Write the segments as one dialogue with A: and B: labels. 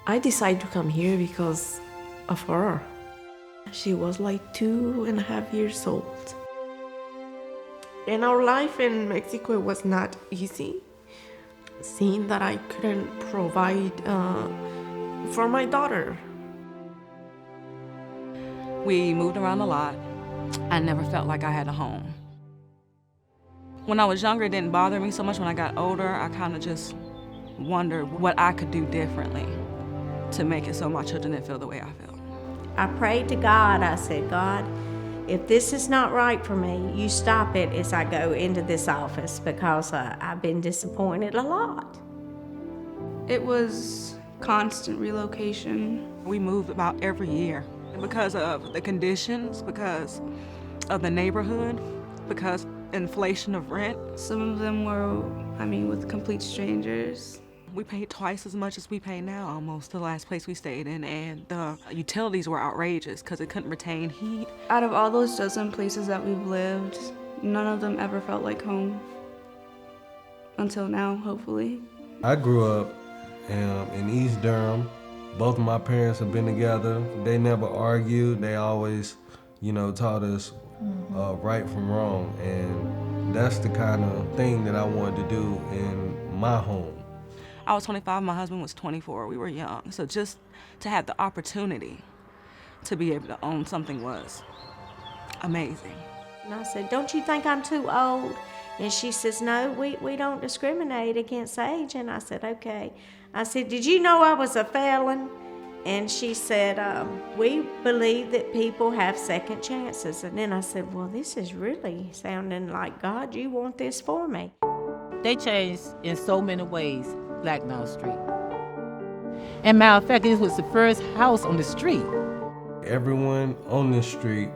A: I decided to come here because of her. She was like 2.5 years old. And our life in Mexico was not easy. Seeing that I couldn't provide for my daughter.
B: We moved around a lot. I never felt like I had a home. When I was younger, it didn't bother me so much. When I got older, I kind of just wondered what I could do differently to make it so my children didn't feel the way I felt.
C: I prayed to God. I said, God, if this is not right for me, you stop it as I go into this office, because I've been disappointed a lot.
D: It was constant relocation.
B: We moved about every year because of the conditions, because of the neighborhood, because inflation of rent.
D: Some of them were, with complete strangers.
B: We paid twice as much as we pay now almost the last place we stayed in, and the utilities were outrageous because it couldn't retain heat.
D: Out of all those dozen places that we've lived, none of them ever felt like home. Until now, hopefully.
E: I grew up in East Durham. Both of my parents have been together. They never argued. They always, taught us right from wrong. And that's the kind of thing that I wanted to do in my home.
B: I was 25, my husband was 24. We were young. So just to have the opportunity to be able to own something was amazing.
C: And I said, don't you think I'm too old? And she says, no, we don't discriminate against age. And I said, okay. I said, did you know I was a felon? And she said, we believe that people have second chances. And then I said, well, this is really sounding like, God, you want this for me.
F: They changed in so many ways, Blacknall Street. And matter of fact, it was the first house on the street.
E: Everyone on this street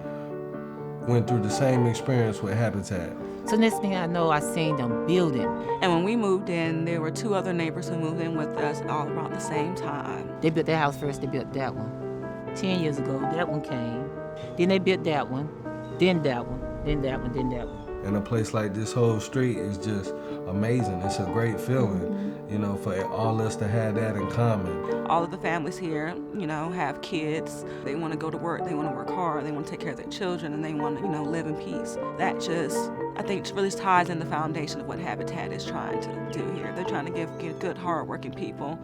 E: went through the same experience with Habitat.
F: So next thing I know, I seen them building.
B: And when we moved in, there were 2 other neighbors who moved in with us all around the same time.
F: They built their house first, they built that one. 10 years ago, that one came. Then they built that one, then that one, then that one, then that one.
E: And a place like this whole street is just amazing. It's a great feeling, for all us to have that in common.
B: All of the families here, have kids. They want to go to work, they want to work hard, they want to take care of their children, and they want to, live in peace. That just, I think, really ties in the foundation of what Habitat is trying to do here. They're trying to give good, hard-working people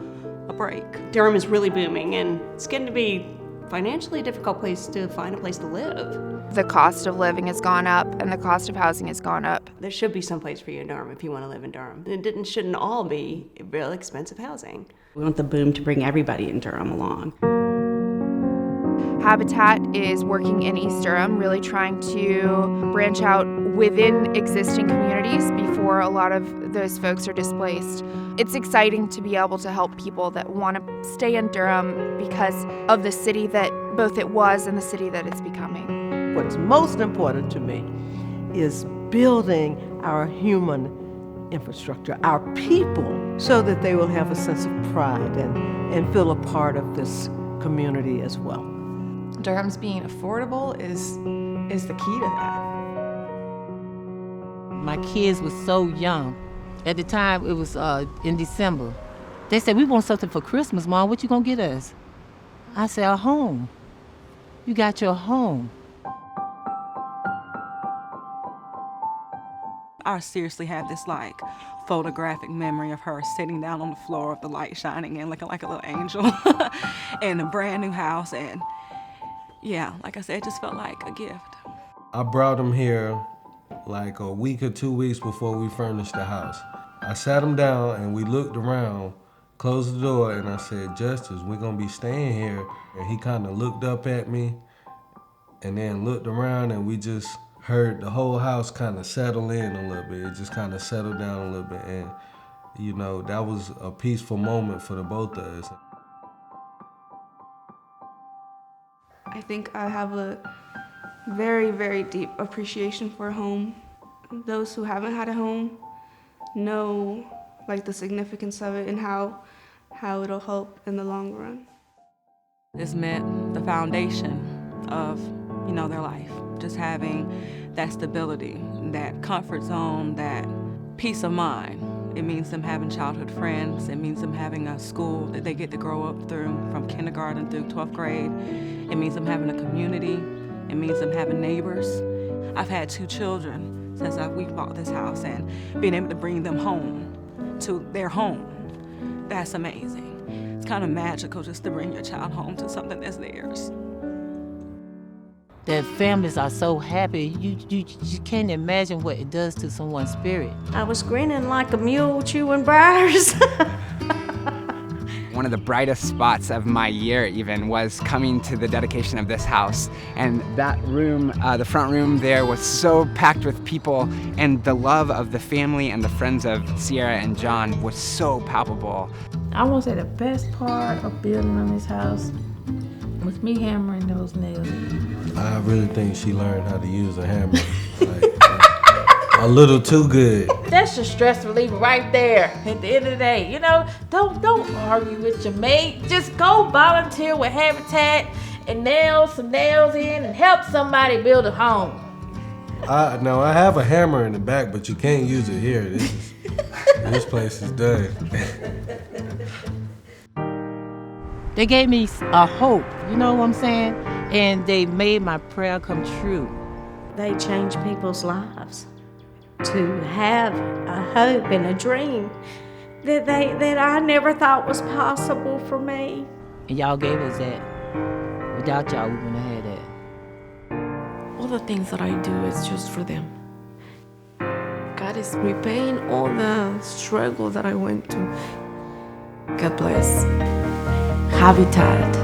B: a break.
G: Durham is really booming, and it's getting to be financially difficult place to find a place to live.
H: The cost of living has gone up, and the cost of housing has gone up.
G: There should be some place for you in Durham if you want to live in Durham. It shouldn't all be real expensive housing. We want the boom to bring everybody in Durham along.
H: Habitat is working in East Durham, really trying to branch out within existing communities before a lot of those folks are displaced. It's exciting to be able to help people that want to stay in Durham because of the city that both it was and the city that it's becoming.
I: What's most important to me is building our human infrastructure, our people, so that they will have a sense of pride and feel a part of this community as well.
J: Durham's being affordable is the key to that.
F: My kids were so young. At the time, it was in December. They said, we want something for Christmas, Mom. What you gonna get us? I said, a home. You got your home.
B: I seriously have this photographic memory of her sitting down on the floor with the light shining in, looking like a little angel in a brand new house. And yeah, like I said, it just felt like a gift.
E: I brought them here like a week or 2 weeks before we furnished the house. I sat them down and we looked around, closed the door, and I said, Justice, we're gonna be staying here. And he kind of looked up at me and then looked around, and we just heard the whole house kind of settle in a little bit. It just kind of settled down a little bit. And, that was a peaceful moment for the both of us.
D: I think I have a very, very deep appreciation for a home. Those who haven't had a home know the significance of it and how it'll help in the long run.
B: This meant the foundation of, their life. Just having that stability, that comfort zone, that peace of mind It means them having childhood friends. It means them having a school that they get to grow up through from kindergarten through 12th grade. It means them having a community. It means them having neighbors. I've had 2 children since we bought this house, and being able to bring them home to their home, that's amazing. It's kind of magical just to bring your child home to something that's theirs.
F: Their families are so happy, you can't imagine what it does to someone's spirit.
C: I was grinning like a mule chewing briars.
K: One of the brightest spots of my year even was coming to the dedication of this house. And that room, the front room there, was so packed with people, and the love of the family and the friends of Sierra and John was so palpable.
L: I want to say the best part of building on this house was me hammering those nails in.
E: I really think she learned how to use a hammer. A little too good.
L: That's your stress reliever right there at the end of the day. You know, don't argue with your mate. Just go volunteer with Habitat and nail some nails in and help somebody build a home.
E: Now I have a hammer in the back, but you can't use it here. This place is done.
F: They gave me a hope, you know what I'm saying? And they made my prayer come true.
C: They change people's lives to have a hope and a dream that I never thought was possible for me.
F: And y'all gave us that. Without y'all, we wouldn't have had that.
A: All the things that I do is just for them. God is repaying all the struggle that I went through. God bless. Habitat.